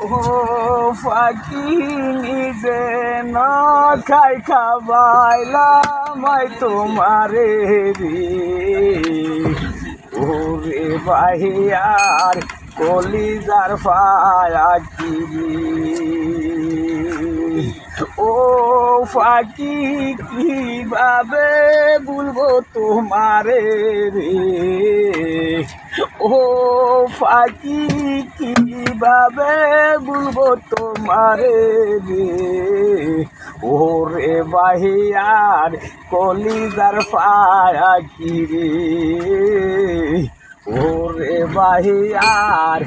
ও ফাঁকি নিজে না খাই খাবাইলাম তোমারে রে ওরে বাহিয়ার কলিজার ফাঁকি ও ফাঁকি কিভাবে বলবো তোমারে রে ও ফাঁকি কিভাবে বলবো তোমারে রে ওরে বাহিয়ার কলিজার ফাঁকি রে ওরে বাহিয়ার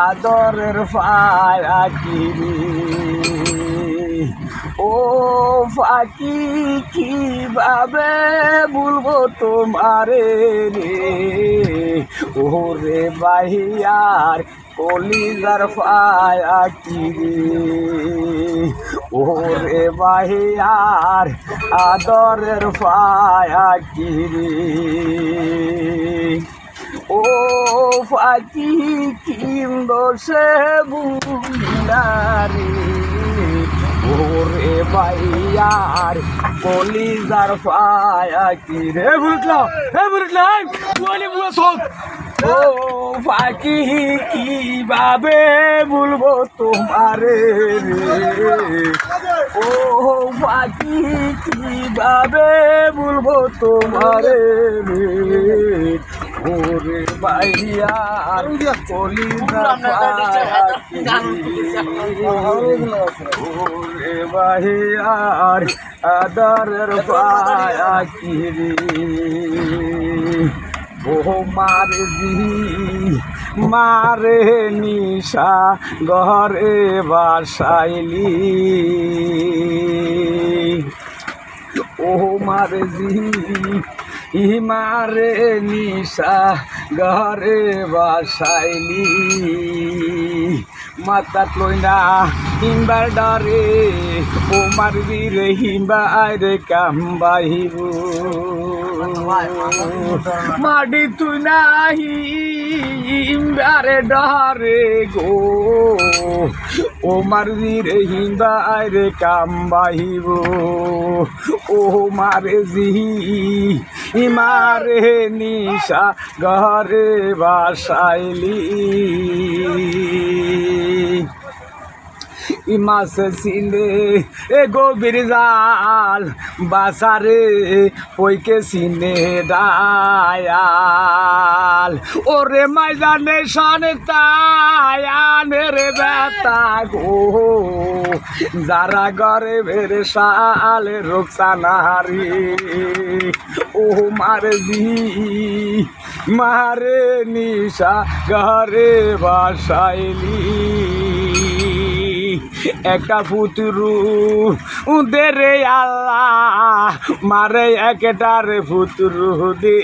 আদরের ফাঁকি রে ও ফাঁকি কিভাবে বলবো তোমারে রে ওরে বাহিয়ার কলিজার ফাঁকি রে ওরে বাহিয়ার আদরের ফাঁকি রে ও ফাঁকি কিন্দো সে বুলারে ওরে বাইয়ার কলিজার ফাঁকি রে বুলটলাম বলি বুঝো ও ফাঁকি কিভাবে বলবো তোমারে রে ও ফাঁকি কিভাবে বলবো তোমারে রে ওরে বাইয়ার কলিজার ফাঁকি ওরে বাইয়ার আদরের ফাঁকি রে ও মারে নিশা ঘরে বাসাইলি ও মারে মারে নিশা ঘরে বাসাইলি মাতা লইনা হিমবার ডরে ও মারবি রে হিমবার কামবাহিব মাডি তুই নাহি হিমবারে ডরে গো ও মারবি রে হিমবার কামবাহিব ও মারে মারে নিশা ঘরে বাসাইলি মাছ ছিলে এ গভীর জাল বাসারে পইকে সিনে ডায়াল ওরে মাইজানে শানে তায়ানের বেতা গো যারা ঘরে বেরে শাল রোকসানারি ও মারে নিশা ঘরে বাসাইলি একটা পুতুরু দেরে আল্লাহ মারে একটারে পুতুরু দে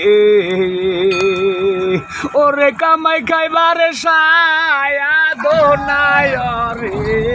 ওরে কামাই খাইবারে সায়া দো নাই রে।